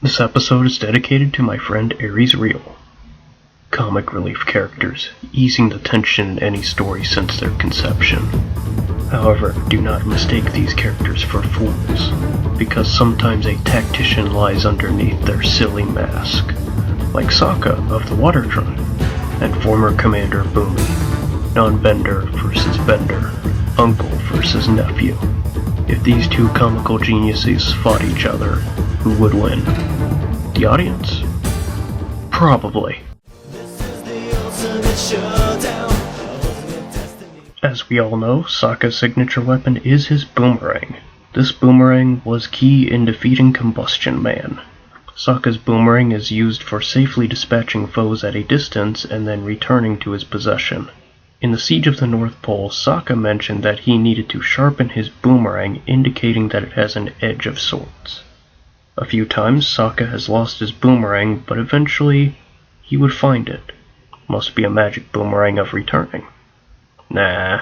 This episode is dedicated to my friend Aries Real. Comic relief characters, easing the tension in any story since their conception. However, do not mistake these characters for fools, because sometimes a tactician lies underneath their silly mask, like Sokka of the Water Tribe, and former Commander Bumi, non-Bender versus Bender, uncle versus nephew. If these two comical geniuses fought each other, who would win? The audience? Probably. As we all know, Sokka's signature weapon is his boomerang. This boomerang was key in defeating Combustion Man. Sokka's boomerang is used for safely dispatching foes at a distance and then returning to his possession. In the Siege of the North Pole, Sokka mentioned that he needed to sharpen his boomerang, indicating that it has an edge of sorts. A few times, Sokka has lost his boomerang, but eventually he would find it. Must be a magic boomerang of returning. Nah.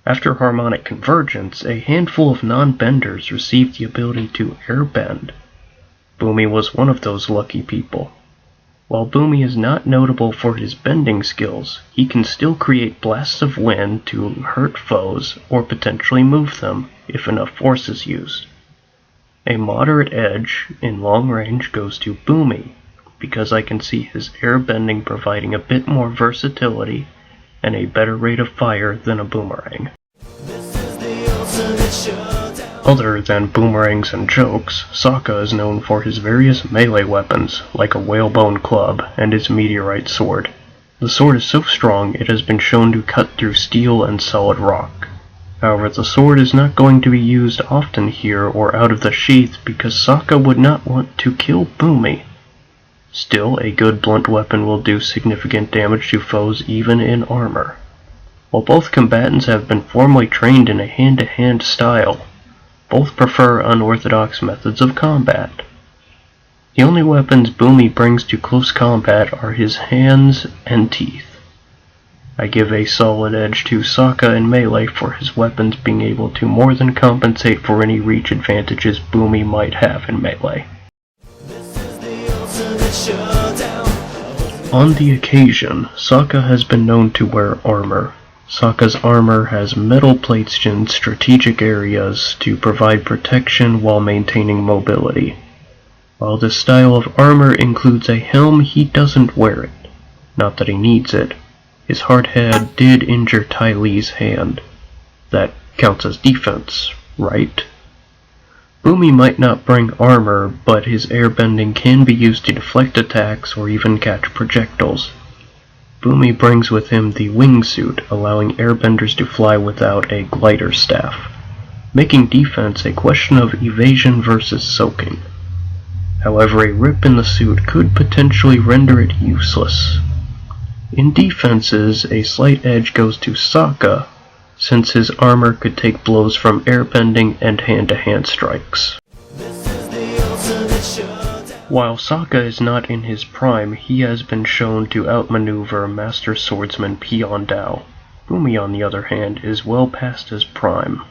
After harmonic convergence, a handful of non-benders received the ability to airbend. Bumi was one of those lucky people. While Bumi is not notable for his bending skills, he can still create blasts of wind to hurt foes or potentially move them if enough force is used. A moderate edge in long range goes to Bumi, because I can see his airbending providing a bit more versatility and a better rate of fire than a boomerang. Other than boomerangs and jokes, Sokka is known for his various melee weapons, like a whalebone club and his meteorite sword. The sword is so strong it has been shown to cut through steel and solid rock. However, the sword is not going to be used often here or out of the sheath because Sokka would not want to kill Bumi. Still, a good blunt weapon will do significant damage to foes even in armor. While both combatants have been formally trained in a hand-to-hand style, both prefer unorthodox methods of combat. The only weapons Bumi brings to close combat are his hands and teeth. I give a solid edge to Sokka in melee for his weapons being able to more than compensate for any reach advantages Bumi might have in melee. On the occasion, Sokka has been known to wear armor. Sokka's armor has metal plates in strategic areas to provide protection while maintaining mobility. While this style of armor includes a helm, he doesn't wear it. Not that he needs it. His hard head did injure Ty Lee's hand. That counts as defense, right? Bumi might not bring armor, but his airbending can be used to deflect attacks or even catch projectiles. Bumi brings with him the wingsuit, allowing airbenders to fly without a glider staff, making defense a question of evasion versus soaking. However, a rip in the suit could potentially render it useless. In defenses, a slight edge goes to Sokka, since his armor could take blows from airbending and hand-to-hand strikes. While Sokka is not in his prime, he has been shown to outmaneuver Master Swordsman Pion Dao. Bumi, on the other hand, is well past his prime.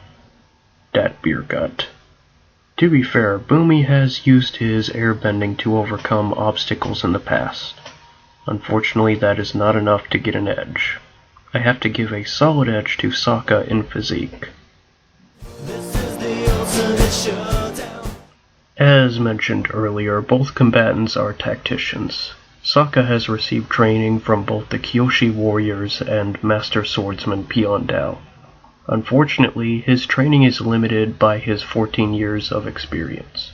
Dat beer gut. To be fair, Bumi has used his airbending to overcome obstacles in the past. Unfortunately, that is not enough to get an edge. I have to give a solid edge to Sokka in physique. As mentioned earlier, both combatants are tacticians. Sokka has received training from both the Kyoshi warriors and Master Swordsman Pion Dao. Unfortunately, his training is limited by his 14 years of experience.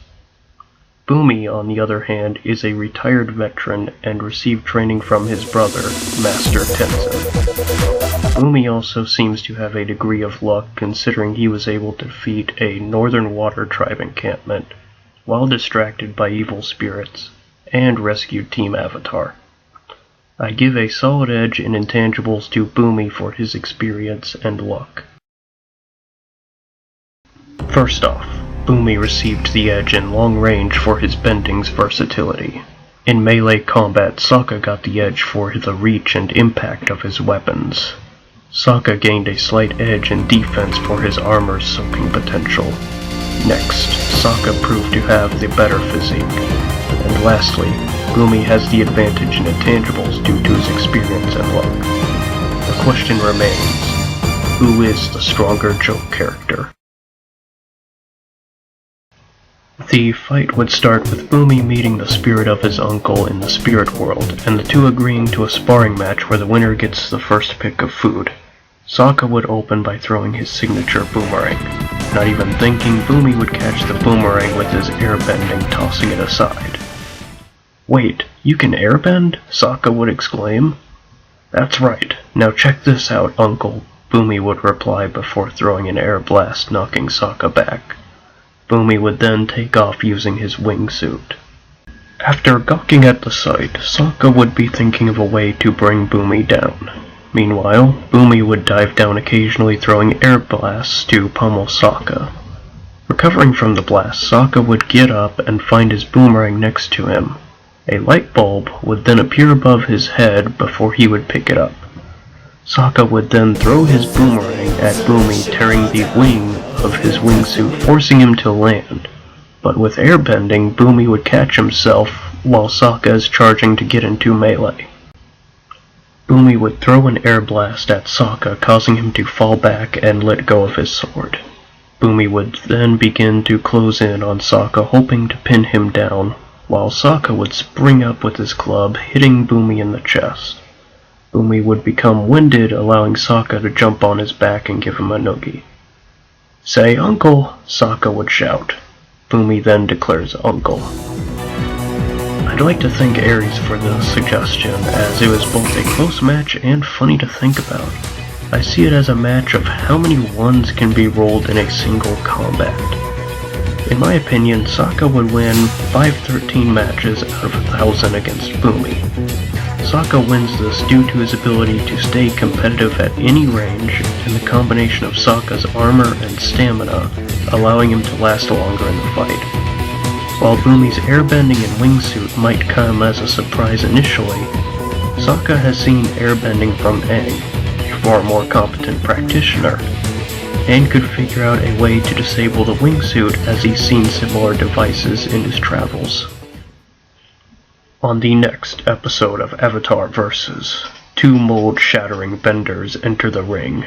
Bumi, on the other hand, is a retired veteran and received training from his brother, Master Tenzin. Bumi also seems to have a degree of luck considering he was able to defeat a Northern Water Tribe encampment while distracted by evil spirits and rescued Team Avatar. I give a solid edge in intangibles to Bumi for his experience and luck. First off, Bumi received the edge in long range for his bending's versatility. In melee combat, Sokka got the edge for the reach and impact of his weapons. Sokka gained a slight edge in defense for his armor's soaking potential. Next, Sokka proved to have the better physique. And lastly, Bumi has the advantage in intangibles due to his experience and luck. The question remains, who is the stronger joke character? The fight would start with Bumi meeting the spirit of his uncle in the spirit world, and the two agreeing to a sparring match where the winner gets the first pick of food. Sokka would open by throwing his signature boomerang. Not even thinking, Bumi would catch the boomerang with his airbending, tossing it aside. "Wait, you can airbend?" Sokka would exclaim. "That's right. Now check this out, Uncle," Bumi would reply before throwing an air blast, knocking Sokka back. Bumi would then take off using his wingsuit. After gawking at the sight, Sokka would be thinking of a way to bring Bumi down. Meanwhile, Bumi would dive down occasionally, throwing air blasts to pummel Sokka. Recovering from the blast, Sokka would get up and find his boomerang next to him. A light bulb would then appear above his head before he would pick it up. Sokka would then throw his boomerang at Bumi, tearing the wing of his wingsuit, forcing him to land. But with airbending, Bumi would catch himself while Sokka is charging to get into melee. Bumi would throw an air blast at Sokka, causing him to fall back and let go of his sword. Bumi would then begin to close in on Sokka, hoping to pin him down, while Sokka would spring up with his club, hitting Bumi in the chest. Bumi would become winded, allowing Sokka to jump on his back and give him a noogie. "Say, Uncle!" Sokka would shout. Bumi then declares Uncle. I'd like to thank Ares for the suggestion, as it was both a close match and funny to think about. I see it as a match of how many ones can be rolled in a single combat. In my opinion, Sokka would win 513 matches out of 1,000 against Bumi. Sokka wins this due to his ability to stay competitive at any range, and the combination of Sokka's armor and stamina, allowing him to last longer in the fight. While Bumi's airbending and wingsuit might come as a surprise initially, Sokka has seen airbending from Aang, a far more competent practitioner, and could figure out a way to disable the wingsuit as he's seen similar devices in his travels. On the next episode of Avatar Versus, two mold-shattering benders enter the ring.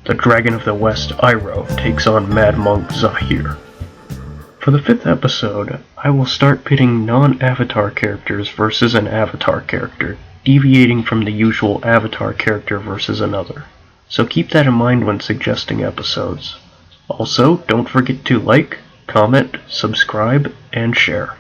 The Dragon of the West, Iroh, takes on Mad Monk Zahir. For the 5th episode, I will start pitting non-Avatar characters versus an Avatar character, deviating from the usual Avatar character versus another. So keep that in mind when suggesting episodes. Also, don't forget to like, comment, subscribe, and share.